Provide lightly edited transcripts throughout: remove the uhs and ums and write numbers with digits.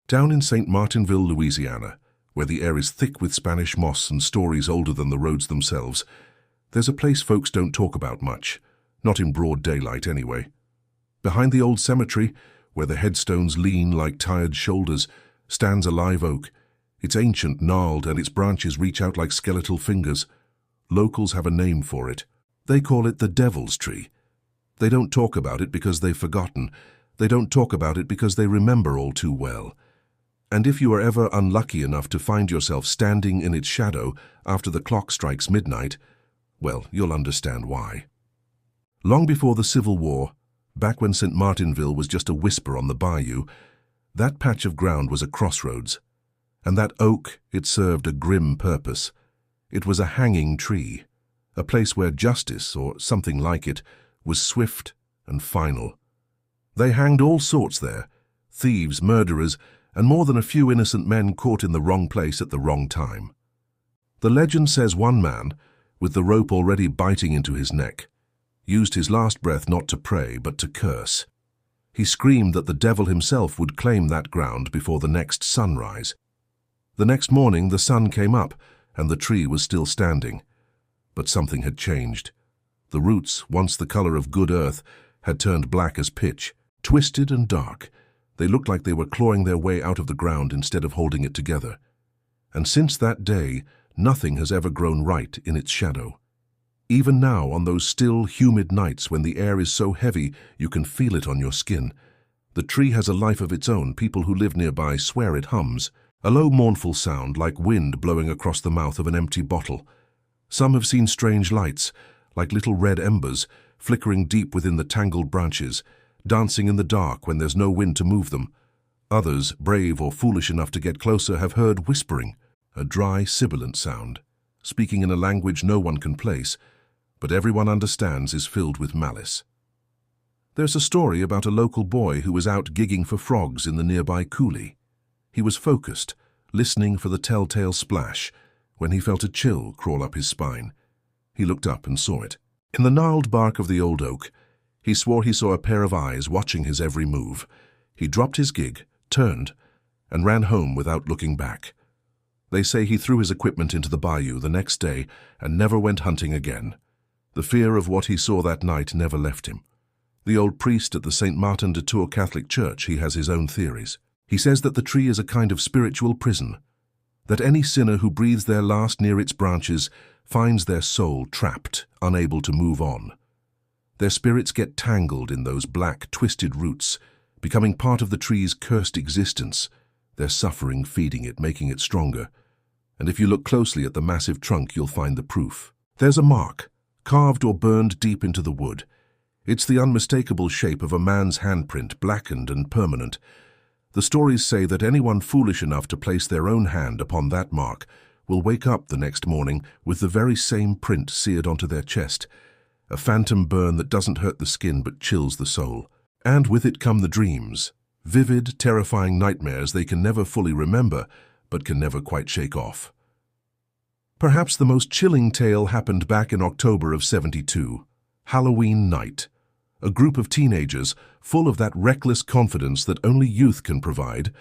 Down in St. Martinville, Louisiana, where the air is thick with Spanish moss and stories older than the roads themselves, there's a place folks don't talk about much, not in broad daylight anyway. Behind the old cemetery, where the headstones lean like tired shoulders, stands a live oak. It's ancient, gnarled, and its branches reach out like skeletal fingers. Locals have a name for it. They call it the Devil's Tree. They don't talk about it because they've forgotten. They don't talk about it because they remember all too well. And if you are ever unlucky enough to find yourself standing in its shadow after the clock strikes midnight, well, you'll understand why. Long before the Civil War, back when St. Martinville was just a whisper on the bayou, that patch of ground was a crossroads. And that oak, it served a grim purpose. It was a hanging tree, a place where justice, or something like it, was swift and final. They hanged all sorts there, thieves, murderers, and more than a few innocent men caught in the wrong place at the wrong time. The legend says one man, with the rope already biting into his neck, used his last breath not to pray but to curse. He screamed that the devil himself would claim that ground before the next sunrise. The next morning the sun came up and the tree was still standing. But something had changed. The roots, once the color of good earth, had turned black as pitch, twisted and dark. They looked like they were clawing their way out of the ground instead of holding it together. And since that day, nothing has ever grown right in its shadow. Even now, on those still, humid nights when the air is so heavy you can feel it on your skin, the tree has a life of its own. People who live nearby swear it hums, a low, mournful sound like wind blowing across the mouth of an empty bottle. Some have seen strange lights, like little red embers, flickering deep within the tangled branches, dancing in the dark when there's no wind to move them. Others, brave or foolish enough to get closer, have heard whispering, a dry, sibilant sound, speaking in a language no one can place, but everyone understands is filled with malice. There's a story about a local boy who was out gigging for frogs in the nearby coulee. He was focused, listening for the telltale splash, when he felt a chill crawl up his spine. He looked up and saw it. In the gnarled bark of the old oak, he swore he saw a pair of eyes watching his every move. He dropped his gig, turned, and ran home without looking back. They say he threw his equipment into the bayou the next day and never went hunting again. The fear of what he saw that night never left him. The old priest at the St. Martin de Tours Catholic Church, he has his own theories. He says that the tree is a kind of spiritual prison, that any sinner who breathes their last near its branches finds their soul trapped, unable to move on. Their spirits get tangled in those black, twisted roots, becoming part of the tree's cursed existence, their suffering feeding it, making it stronger. And if you look closely at the massive trunk, you'll find the proof. There's a mark, carved or burned deep into the wood. It's the unmistakable shape of a man's handprint, blackened and permanent. The stories say that anyone foolish enough to place their own hand upon that mark will wake up the next morning with the very same print seared onto their chest, a phantom burn that doesn't hurt the skin but chills the soul. And with it come the dreams, vivid, terrifying nightmares they can never fully remember but can never quite shake off. Perhaps the most chilling tale happened back in October of '72, Halloween night. A group of teenagers, full of that reckless confidence that only youth can provide,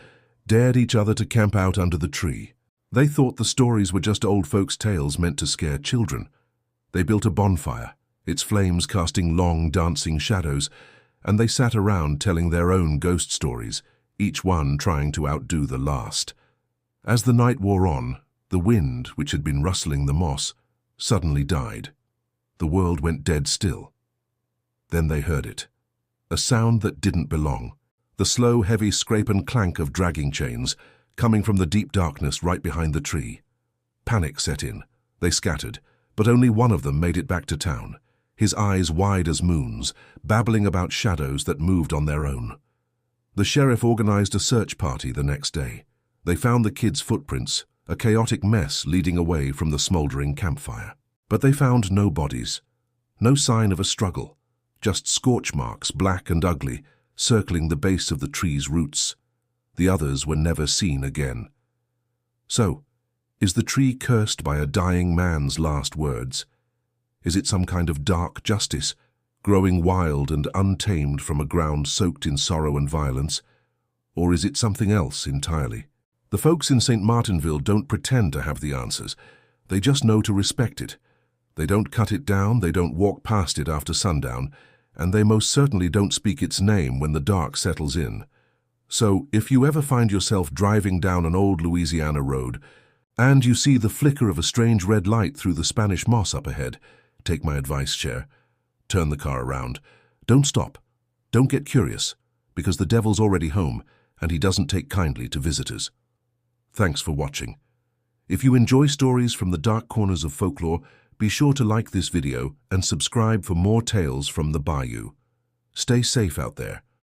dared each other to camp out under the tree. They thought the stories were just old folks' tales meant to scare children. They built a bonfire, its flames casting long, dancing shadows, and they sat around telling their own ghost stories, each one trying to outdo the last. As the night wore on, the wind, which had been rustling the moss, suddenly died. The world went dead still. Then they heard it. A sound that didn't belong. The slow, heavy scrape and clank of dragging chains, coming from the deep darkness right behind the tree. Panic set in. They scattered, but only one of them made it back to town, his eyes wide as moons, babbling about shadows that moved on their own. The sheriff organized a search party the next day. They found the kids' footprints, a chaotic mess leading away from the smoldering campfire. But they found no bodies, no sign of a struggle, just scorch marks, black and ugly, circling the base of the tree's roots. The others were never seen again. So, is the tree cursed by a dying man's last words? Is it some kind of dark justice, growing wild and untamed from a ground soaked in sorrow and violence? Or is it something else entirely? The folks in St. Martinville don't pretend to have the answers. They just know to respect it. They don't cut it down, they don't walk past it after sundown, and they most certainly don't speak its name when the dark settles in. So, if you ever find yourself driving down an old Louisiana road, and you see the flicker of a strange red light through the Spanish moss up ahead, take my advice, Cher. Turn the car around. Don't stop. Don't get curious, because the devil's already home, and he doesn't take kindly to visitors. Thanks for watching. If you enjoy stories from the dark corners of folklore, be sure to like this video and subscribe for more tales from the bayou. Stay safe out there.